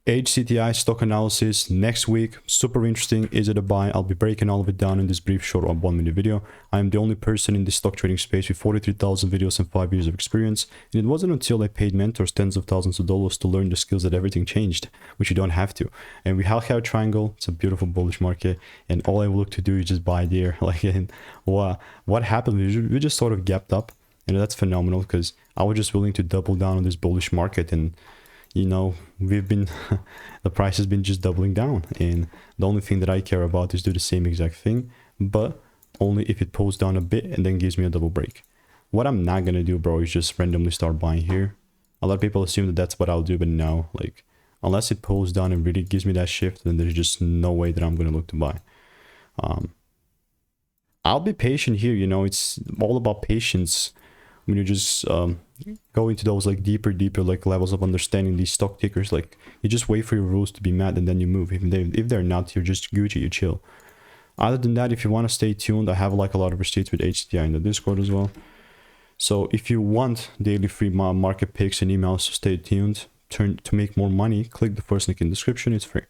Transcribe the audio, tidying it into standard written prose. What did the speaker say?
HCTI stock analysis next week. Super interesting. Is it a buy? I'll be breaking all of it down in this brief short 1 minute video. I am the only person in the stock trading space with 43,000 videos and 5 years of experience. And it wasn't until I paid mentors tens of thousands of dollars to learn the skills that everything changed, which you don't have to. And we have a triangle. It's a beautiful bullish market. And all I look to do is just buy there. Like, and what happened? We just sort of gapped up. And that's phenomenal because I was just willing to double down on this bullish market. And you know, we've been the price has been just doubling down, and the only thing that I care about is do the same exact thing, but only if it pulls down a bit and then gives me a double break. What I'm not gonna do, bro, is just randomly start buying here. A lot of people assume that that's what I'll do, but no, like, unless it pulls down and really gives me that shift, then there's just no way that I'm gonna look to buy. I'll be patient here, you know. It's all about patience when you just go into those like deeper like levels of understanding these stock tickers. Like, you just wait for your rules to be met and then you move. If they're not, you're just Gucci, you chill. Other than that, if you want to stay tuned, I have like a lot of receipts with HCTI in the Discord as well. So if you want daily free market picks and emails to stay tuned, to make more money, click the first link in the description. It's free.